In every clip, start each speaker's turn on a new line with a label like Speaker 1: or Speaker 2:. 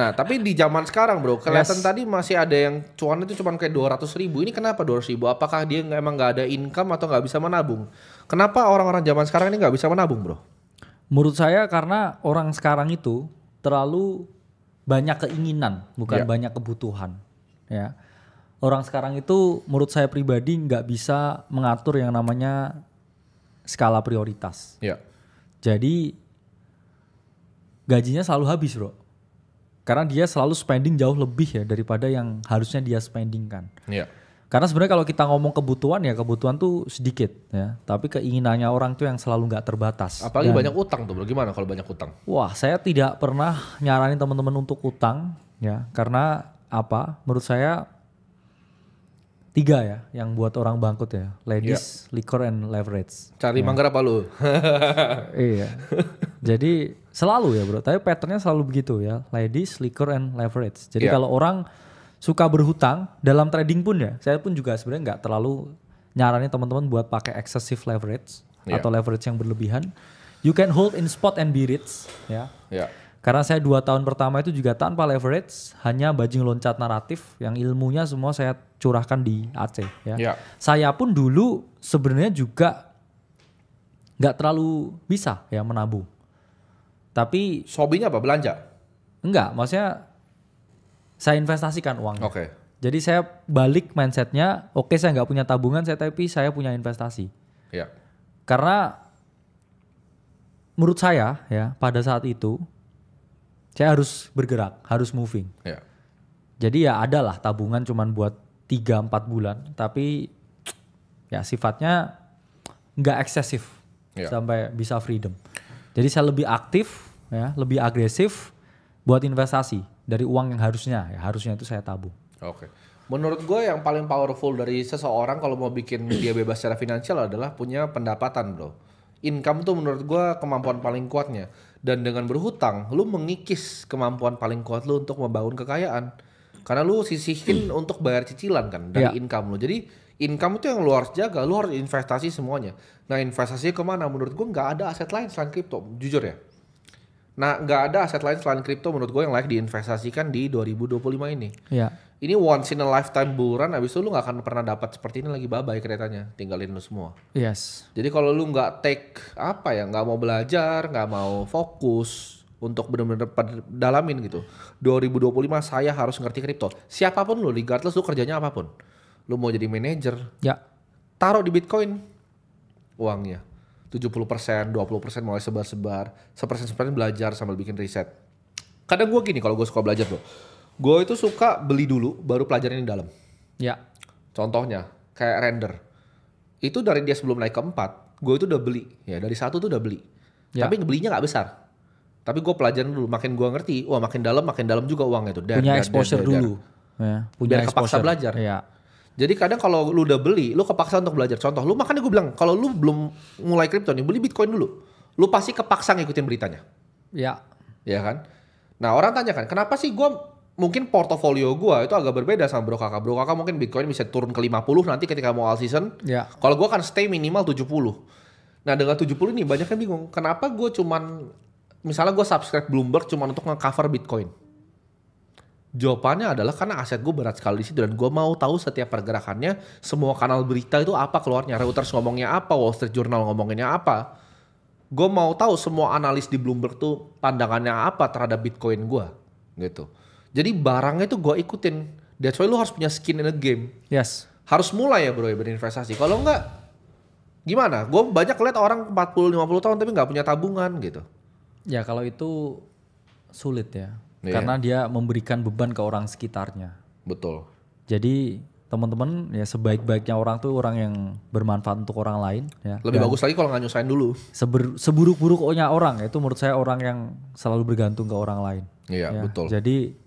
Speaker 1: Nah, tapi di zaman sekarang bro, kelihatan tadi masih ada yang cuannya itu cuma kayak 200.000. Ini kenapa 200.000? Apakah dia emang nggak ada income atau nggak bisa menabung? Kenapa orang-orang zaman sekarang ini nggak bisa menabung bro?
Speaker 2: Menurut saya karena orang sekarang itu terlalu banyak keinginan, bukan banyak kebutuhan. Ya, orang sekarang itu menurut saya pribadi nggak bisa mengatur yang namanya skala prioritas.
Speaker 1: Ya.
Speaker 2: Jadi gajinya selalu habis bro. Karena dia selalu spending jauh lebih ya daripada yang harusnya dia spending kan.
Speaker 1: Iya.
Speaker 2: Karena sebenarnya kalau kita ngomong kebutuhan ya kebutuhan tuh sedikit ya. Tapi keinginannya orang tuh yang selalu nggak terbatas.
Speaker 1: Apalagi banyak utang tuh bro. Gimana kalau banyak utang?
Speaker 2: Wah saya tidak pernah nyaranin teman-teman untuk utang ya. Karena apa? Menurut saya 3 ya yang buat orang bangkrut ya. Ladies, liquor, and leverage.
Speaker 1: Cari manggar apa lu?
Speaker 2: Iya. Jadi selalu ya bro, tapi patternnya selalu begitu ya. Ladies, liquor, and leverage. Jadi kalau orang suka berhutang dalam trading pun ya, saya pun juga sebenarnya nggak terlalu nyaranin teman-teman buat pakai excessive leverage atau leverage yang berlebihan. You can hold in spot and be rich ya. Karena saya 2 tahun pertama itu juga tanpa leverage, hanya bajing loncat naratif yang ilmunya semua saya curahkan di AC ya. Saya pun dulu sebenarnya juga nggak terlalu bisa ya menabung. Tapi
Speaker 1: hobinya apa? Belanja?
Speaker 2: Enggak, maksudnya saya investasikan uangnya.
Speaker 1: Oke.
Speaker 2: Jadi saya balik mindsetnya, oke saya nggak punya tabungan, tapi saya punya investasi.
Speaker 1: Iya.
Speaker 2: Karena menurut saya ya pada saat itu saya harus bergerak, harus moving.
Speaker 1: Iya.
Speaker 2: Jadi ya ada lah tabungan cuman buat 3-4 bulan, tapi ya sifatnya nggak eksesif sampai bisa freedom. Jadi saya lebih aktif, ya, lebih agresif buat investasi dari uang yang harusnya itu saya tabung.
Speaker 1: Oke. Menurut gue yang paling powerful dari seseorang kalau mau bikin dia bebas secara finansial adalah punya pendapatan bro. Income tuh menurut gue kemampuan paling kuatnya. Dan dengan berhutang, lu mengikis kemampuan paling kuat lu untuk membangun kekayaan. Karena lu sisihin untuk bayar cicilan kan dari income lu. Jadi income itu yang lu harus jaga, lu harus investasi semuanya. Nah investasinya kemana? Menurut gue nggak ada aset lain selain kripto, jujur ya. Nah nggak ada aset lain selain kripto menurut gue yang layak diinvestasikan di 2025 ini. Ini once in a lifetime buran, abis itu lu gak akan pernah dapat seperti ini lagi, bye-bye keretanya, tinggalin lu semua. Jadi kalau lu gak take, gak mau belajar, gak mau fokus untuk bener-bener dalamin gitu. 2025 saya harus ngerti kripto. Siapapun lu, regardless lu kerjanya apapun. Lu mau jadi manajer, taruh di Bitcoin uangnya. 70%, 20% mulai sebar-sebar, 1% belajar sambil bikin riset. Kadang gue gini kalau gue suka belajar bro. Gue itu suka beli dulu, baru pelajarin di dalam. Contohnya, kayak render. Itu dari dia sebelum naik ke 4, gue itu udah beli. Ya dari 1 tuh udah beli. Tapi belinya gak besar. Tapi gue pelajarin dulu, makin gue ngerti, wah makin dalam juga uangnya itu.
Speaker 2: Punya exposure dulu.
Speaker 1: Biar kepaksa belajar. Jadi kadang kalau lu udah beli, lu kepaksa untuk belajar. Contoh, lu makanya gue bilang, kalau lu belum mulai kripto nih, beli Bitcoin dulu. Lu pasti kepaksa ngikutin beritanya. Ya kan? Nah orang tanya kan, kenapa sih mungkin portofolio gue itu agak berbeda sama bro kakak. Bro kakak mungkin Bitcoin bisa turun ke 50 nanti ketika mau all season. Kalau gue kan stay minimal 70. Nah dengan 70 ini banyak yang bingung. Kenapa gue cuman, misalnya gue subscribe Bloomberg cuman untuk nge-cover Bitcoin. Jawabannya adalah karena aset gue berat sekali di situ. Dan gue mau tahu setiap pergerakannya, semua kanal berita itu apa keluarnya. Reuters ngomongnya apa, Wall Street Journal ngomonginnya apa. Gue mau tahu semua analis di Bloomberg tuh pandangannya apa terhadap Bitcoin gue. Gitu. Jadi barangnya itu gue ikutin. That's why lu harus punya skin in the game. Harus mulai ya bro ya berinvestasi. Kalau enggak gimana? Gue banyak lihat orang 40-50 tahun tapi gak punya tabungan gitu.
Speaker 2: Ya kalau itu sulit ya. Karena dia memberikan beban ke orang sekitarnya.
Speaker 1: Betul.
Speaker 2: Jadi teman-teman ya sebaik-baiknya orang tuh orang yang bermanfaat untuk orang lain. Ya.
Speaker 1: Lebih bagus lagi kalau gak nyusahin dulu.
Speaker 2: Seburuk-buruknya orang itu menurut saya orang yang selalu bergantung ke orang lain.
Speaker 1: Betul.
Speaker 2: Jadi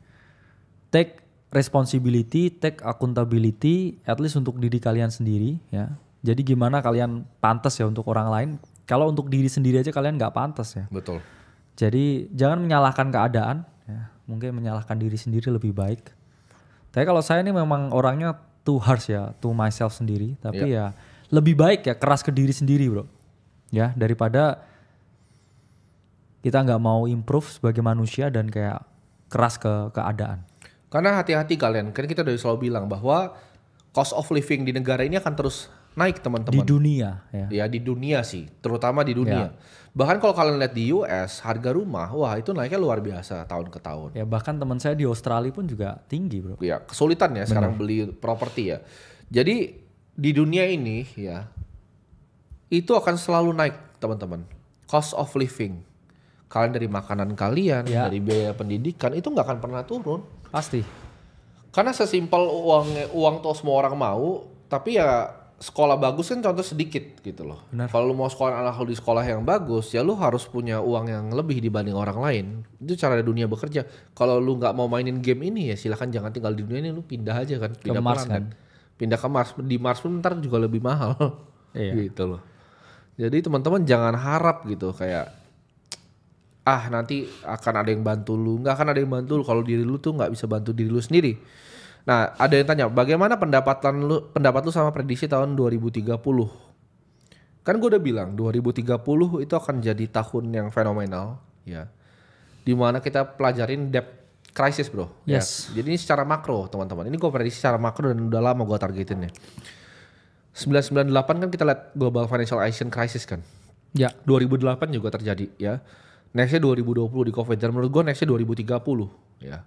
Speaker 2: take responsibility, take accountability, at least untuk diri kalian sendiri ya. Jadi gimana kalian pantas ya untuk orang lain? Kalau untuk diri sendiri aja kalian nggak pantas ya.
Speaker 1: Betul.
Speaker 2: Jadi jangan menyalahkan keadaan, ya. Mungkin menyalahkan diri sendiri lebih baik. Tapi kalau saya ini memang orangnya too harsh ya, to myself sendiri. Tapi ya lebih baik ya keras ke diri sendiri bro. Ya daripada kita nggak mau improve sebagai manusia dan kayak keras ke keadaan.
Speaker 1: Karena hati-hati kalian, kan kita udah selalu bilang bahwa cost of living di negara ini akan terus naik teman-teman.
Speaker 2: Di dunia ya.
Speaker 1: Ya di dunia sih, terutama di dunia. Bahkan kalau kalian lihat di US, harga rumah, wah itu naiknya luar biasa tahun ke tahun.
Speaker 2: Ya bahkan teman saya di Australia pun juga tinggi bro.
Speaker 1: Ya kesulitan ya sekarang beli properti ya. Jadi di dunia ini ya, itu akan selalu naik teman-teman. Cost of living. Kalian dari makanan kalian, dari biaya pendidikan, itu nggak akan pernah turun.
Speaker 2: Pasti.
Speaker 1: Karena sesimpel uang tuh semua orang mau, tapi ya sekolah bagus kan contoh sedikit gitu loh. Kalau lu mau sekolah anak lu di sekolah yang bagus, ya lu harus punya uang yang lebih dibanding orang lain. Itu cara dunia bekerja. Kalau lu nggak mau mainin game ini ya silahkan jangan tinggal di dunia ini, lu pindah aja kan. Pindah
Speaker 2: ke Mars
Speaker 1: planet. Pindah ke Mars. Di Mars pun ntar juga lebih mahal. Gitu loh. Jadi teman-teman jangan harap gitu kayak nanti akan ada yang bantu lu. Nggak akan ada yang bantu lu kalau diri lu tuh nggak bisa bantu diri lu sendiri. Nah, ada yang tanya, bagaimana pendapat lu sama prediksi tahun 2030? Kan gue udah bilang 2030 itu akan jadi tahun yang fenomenal, ya. Dimana kita pelajarin debt crisis, bro.
Speaker 2: Yes.
Speaker 1: Ya. Jadi ini secara makro, teman-teman. Ini gue prediksi secara makro dan udah lama gue targetinnya. 998 kan kita lihat global financial crisis kan.
Speaker 2: Ya.
Speaker 1: 2008 juga terjadi, ya. Nextnya 2020 di COVID, dan menurut gue nextnya 2030, ya.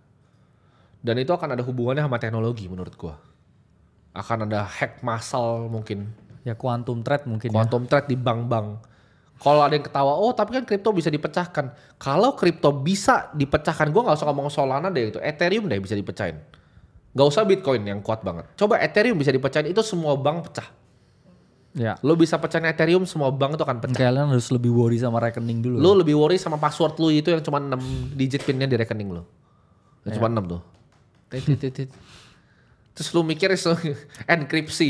Speaker 1: Dan itu akan ada hubungannya sama teknologi menurut gue. Akan ada hack massal mungkin.
Speaker 2: Ya quantum threat mungkin
Speaker 1: Quantum threat di bank-bank. Kalau ada yang ketawa, oh tapi kan kripto bisa dipecahkan. Kalau kripto bisa dipecahkan, gue gak usah ngomong Solana deh itu. Ethereum deh bisa dipecahin. Gak usah Bitcoin yang kuat banget. Coba Ethereum bisa dipecahin, itu semua bank pecah.
Speaker 2: Ya.
Speaker 1: Lo bisa pecahin Ethereum, semua bank itu akan pecah.
Speaker 2: Kalian harus lebih worry sama rekening dulu.
Speaker 1: Lo lebih worry sama password lo itu yang cuma 6 digit pinnya di rekening lo. Yang cuma 6 tuh. Terus lu mikir enkripsi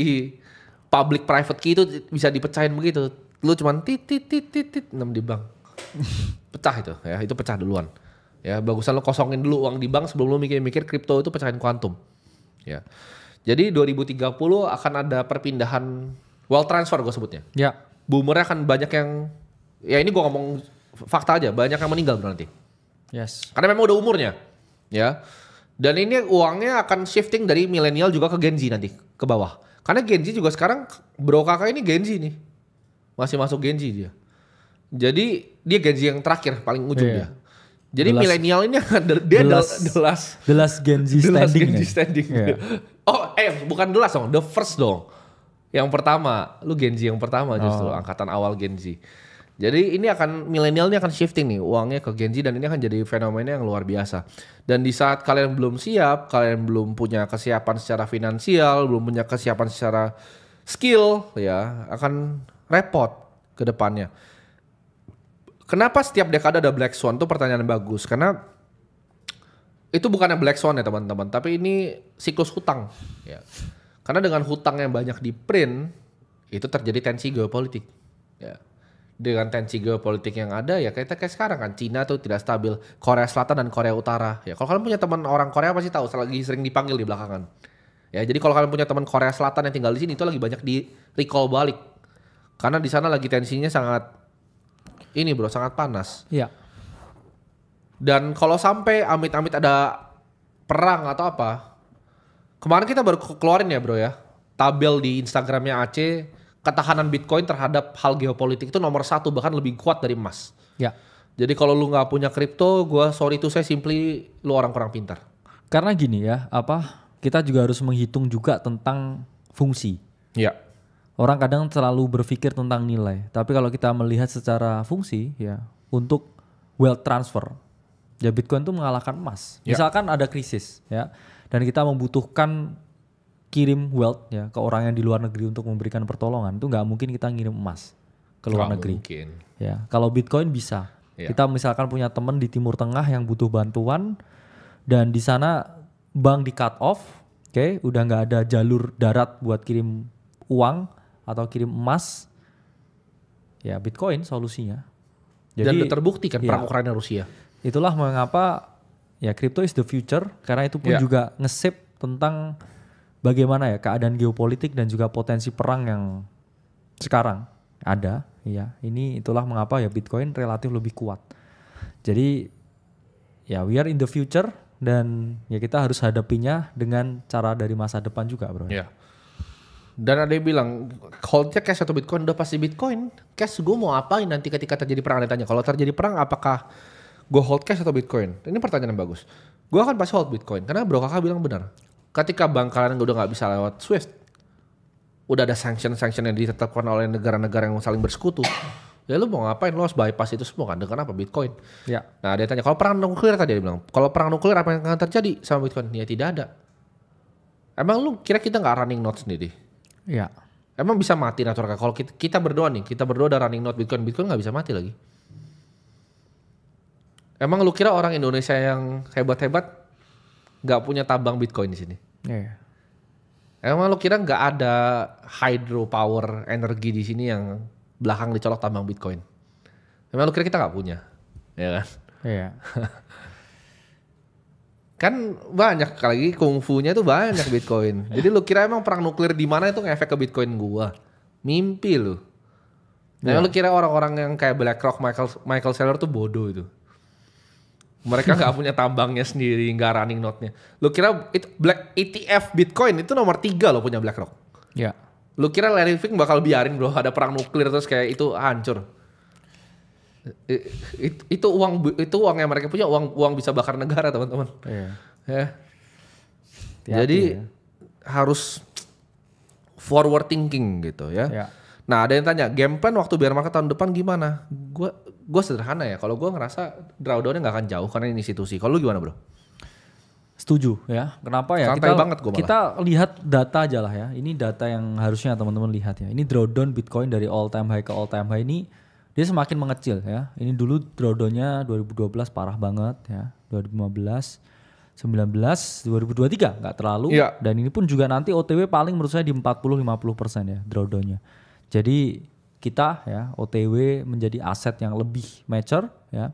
Speaker 1: public private key itu bisa dipecahin begitu. Lu cuman tit 6 di bank. Pecah itu ya, itu pecah duluan. Ya, bagusan lu kosongin dulu uang di bank sebelum lu mikir-mikir kripto itu pecahin kuantum. Ya. Jadi 2030 akan ada perpindahan wealth transfer gue sebutnya.
Speaker 2: Ya.
Speaker 1: Boomernya akan banyak yang, ya ini gue ngomong fakta aja, banyak yang meninggal nanti.
Speaker 2: Yes.
Speaker 1: Karena memang udah umurnya. Ya. Dan ini uangnya akan shifting dari milenial juga ke Gen Z nanti, ke bawah. Karena Gen Z juga sekarang, bro kakak ini Gen Z nih. Masih masuk Gen Z dia. Jadi dia Gen Z yang terakhir, paling ujung dia. Jadi milenial ini dia the last
Speaker 2: Gen Z standing.
Speaker 1: Oh bukan the last dong, the first dong. Yang pertama, lu Gen Z yang pertama justru, angkatan awal Gen Z. Jadi ini milenial ini akan shifting nih uangnya ke Gen Z, dan ini akan jadi fenomena yang luar biasa. Dan di saat kalian belum siap, kalian belum punya kesiapan secara finansial, belum punya kesiapan secara skill, ya akan repot ke depannya. Kenapa setiap dekade ada Black Swan? Itu pertanyaan bagus. Karena itu bukannya Black Swan ya teman-teman, tapi ini siklus hutang. Ya. Karena dengan hutang yang banyak di print, itu terjadi tensi geopolitik. Ya. Dengan tensi geopolitik yang ada ya kayak sekarang kan, Cina tuh tidak stabil, Korea Selatan dan Korea Utara. Ya kalau kalian punya teman orang Korea pasti tahu, lagi sering dipanggil di belakangan. Ya jadi kalau kalian punya teman Korea Selatan yang tinggal di sini itu lagi banyak di recall balik. Karena di sana lagi tensinya sangat sangat panas.
Speaker 2: Iya.
Speaker 1: Dan kalau sampai amit-amit ada perang atau apa, kemarin kita baru keluarin ya bro ya, tabel di Instagramnya Aceh, ketahanan Bitcoin terhadap hal geopolitik itu nomor 1, bahkan lebih kuat dari emas.
Speaker 2: Ya.
Speaker 1: Jadi kalau lu nggak punya kripto, sorry to say simply lu orang kurang pintar.
Speaker 2: Karena gini ya, kita juga harus menghitung juga tentang fungsi.
Speaker 1: Ya.
Speaker 2: Orang kadang terlalu berpikir tentang nilai, tapi kalau kita melihat secara fungsi ya, untuk wealth transfer, ya Bitcoin itu mengalahkan emas.
Speaker 1: Ya.
Speaker 2: Misalkan ada krisis ya, dan kita membutuhkan kirim wealth ya ke orang yang di luar negeri untuk memberikan pertolongan, itu nggak mungkin kita ngirim emas ke luar negeri.
Speaker 1: Mungkin.
Speaker 2: Ya, kalau Bitcoin bisa. Ya. Kita misalkan punya teman di Timur Tengah yang butuh bantuan, dan di sana bank di cut off, udah nggak ada jalur darat buat kirim uang atau kirim emas, ya Bitcoin solusinya.
Speaker 1: Jadi, dan udah terbukti kan perang Ukraina Rusia.
Speaker 2: Itulah mengapa ya crypto is the future, karena itu pun juga nge-shape tentang bagaimana ya keadaan geopolitik dan juga potensi perang yang sekarang ada. Ya, itulah mengapa ya Bitcoin relatif lebih kuat. Jadi ya we are in the future, dan ya kita harus hadapinya dengan cara dari masa depan juga bro.
Speaker 1: Iya. Dan ada yang bilang holdnya cash atau Bitcoin, udah pasti Bitcoin. Cash gue mau apain nanti ketika terjadi perang, ada tanya. Kalau terjadi perang apakah gue hold cash atau Bitcoin? Ini pertanyaan yang bagus. Gue akan pasti hold Bitcoin karena bro kakak bilang benar. Ketika bank kalian udah nggak bisa lewat Swift, udah ada sanction yang ditetapkan oleh negara-negara yang saling bersekutu. Ya lu mau ngapain, lu harus bypass itu semua kan dengan apa? Bitcoin.
Speaker 2: Ya.
Speaker 1: Nah dia tanya, kalau perang nuklir tadi dia bilang, kalau perang nuklir apa yang akan terjadi sama Bitcoin? Ya tidak ada. Emang lu kira kita nggak running node sendiri?
Speaker 2: Ya.
Speaker 1: Emang bisa mati natural? Kalau kita berdoa nih, kita berdoa ada running node Bitcoin nggak bisa mati lagi. Emang lu kira orang Indonesia yang hebat-hebat nggak punya tambang Bitcoin di sini?
Speaker 2: Iya.
Speaker 1: Emang lu kira nggak ada hydropower energi di sini yang belakang dicolok tambang Bitcoin? Emang lu kira kita nggak punya? Ya kan?
Speaker 2: Iya.
Speaker 1: Kan banyak lagi kungfunya tuh banyak Bitcoin. Jadi lu kira emang perang nuklir di mana itu ngefek ke Bitcoin gua? Mimpi lu. Nah, lu kira orang-orang yang kayak BlackRock, Michael Saylor tuh bodoh itu. Mereka nggak punya tambangnya sendiri, nggak running node-nya. Lu kira itu ETF Bitcoin itu nomor 3 lo punya BlackRock.
Speaker 2: Ya.
Speaker 1: Lu kira Larry Fink bakal biarin bro ada perang nuklir terus kayak itu hancur? Itu uang yang mereka punya, uang bisa bakar negara teman-teman.
Speaker 2: Iya.
Speaker 1: Ya.
Speaker 2: Hati-hati
Speaker 1: Jadi
Speaker 2: ya.
Speaker 1: harus forward thinking gitu ya.
Speaker 2: Ya.
Speaker 1: Nah ada yang tanya, game plan waktu bear market tahun depan gimana? Gue sederhana ya, kalau gue ngerasa drawdownnya nggak akan jauh karena ini institusi. Kalau lu gimana bro?
Speaker 2: Setuju ya. Kenapa ya?
Speaker 1: Santai banget gua malah.
Speaker 2: Kita lihat data aja lah ya. Ini data yang harusnya teman-teman lihat ya. Ini drawdown Bitcoin dari all time high ke all time high ini dia semakin mengecil ya. Ini dulu drawdownnya 2012 parah banget ya. 2015, 19, 2023 nggak terlalu.
Speaker 1: Iya.
Speaker 2: Dan ini pun juga nanti OTW paling menurut saya di 40-50% ya drawdownnya. Jadi kita ya OTW menjadi aset yang lebih mature ya.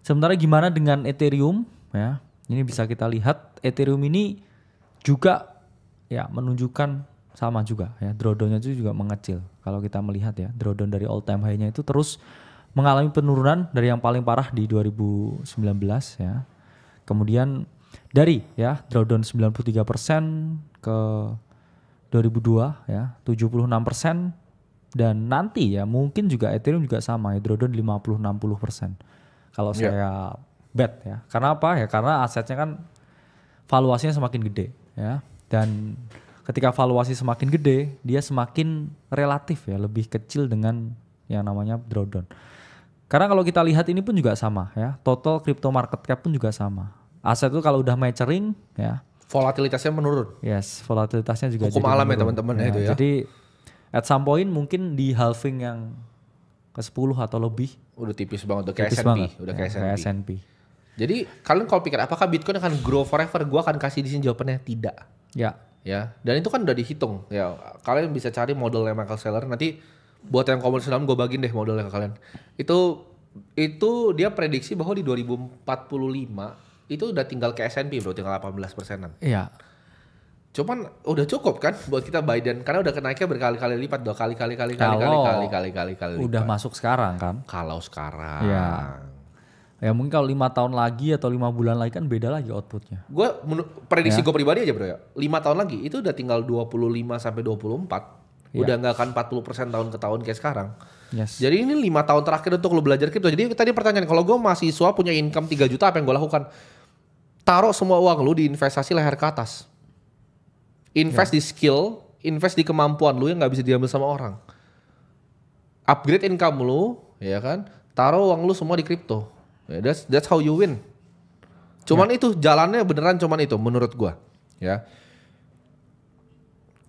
Speaker 2: Sementara gimana dengan Ethereum ya? Ini bisa kita lihat Ethereum ini juga ya menunjukkan sama juga ya, drawdownnya itu juga mengecil. Kalau kita melihat ya, drawdown dari all time high-nya itu terus mengalami penurunan dari yang paling parah di 2019 ya. Kemudian dari ya drawdown 93% ke 2002 ya 76%, dan nanti ya mungkin juga Ethereum juga sama ya, drawdown 50-60%. Kalau saya bet ya. Karena apa ya? Karena asetnya kan valuasinya semakin gede ya. Dan ketika valuasi semakin gede, dia semakin relatif ya, lebih kecil dengan yang namanya drawdown. Karena kalau kita lihat ini pun juga sama ya. Total crypto market cap pun juga sama. Aset itu kalau udah maturing ya,
Speaker 1: Volatilitasnya menurun.
Speaker 2: yes, volatilitasnya juga
Speaker 1: Hukum
Speaker 2: jadi
Speaker 1: alam ya
Speaker 2: menurun.
Speaker 1: teman-teman ya itu ya.
Speaker 2: Jadi at some point mungkin di halving yang ke-10 atau lebih.
Speaker 1: Udah tipis banget, udah kayak
Speaker 2: Tipis
Speaker 1: S&P.
Speaker 2: banget.
Speaker 1: Udah
Speaker 2: Ya,
Speaker 1: kayak S&P.
Speaker 2: S&P.
Speaker 1: Jadi kalian kalau pikir apakah Bitcoin akan grow forever? Gua akan kasih di sini jawabannya tidak.
Speaker 2: Ya.
Speaker 1: Ya, dan itu kan udah dihitung. Ya, kalian bisa cari modelnya Michael Saylor. Nanti buat yang komunitas dalam gue bagiin deh modelnya ke kalian. Itu dia prediksi bahwa di 2045 itu udah tinggal ke S&P bro, tinggal 18%-an.
Speaker 2: Iya.
Speaker 1: Cuman udah cukup kan buat kita Biden karena udah kenaiknya berkali-kali lipat, dua kali
Speaker 2: Udah masuk sekarang kan.
Speaker 1: Kalau sekarang.
Speaker 2: Ya. Ya mungkin kalau 5 tahun lagi atau 5 bulan lagi kan beda lagi outputnya.
Speaker 1: Gue prediksi gue pribadi aja bro ya. 5 tahun lagi itu udah tinggal 25 sampai 24. Udah nggak akan 40% tahun ke tahun kayak sekarang.
Speaker 2: Yes.
Speaker 1: Jadi ini 5 tahun terakhir untuk lo belajar kripto. Jadi tadi pertanyaan, kalau gue mahasiswa punya income 3 juta apa yang gue lakukan? Taruh semua uang lu di investasi leher ke atas. Invest di skill, invest di kemampuan lu yang nggak bisa diambil sama orang. Upgrade income lu, ya kan? Taruh uang lu semua di kripto. Yeah, that's how you win. Cuman itu jalannya beneran cuman itu menurut gua, ya.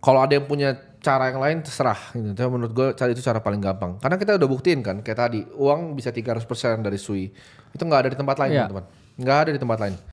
Speaker 1: Kalau ada yang punya cara yang lain terserah gitu. Tapi menurut gua cara itu cara paling gampang. Karena kita udah buktiin kan kayak tadi, uang bisa 300% dari SUI. Itu nggak ada di tempat lain, teman-teman. Nggak ada di tempat lain.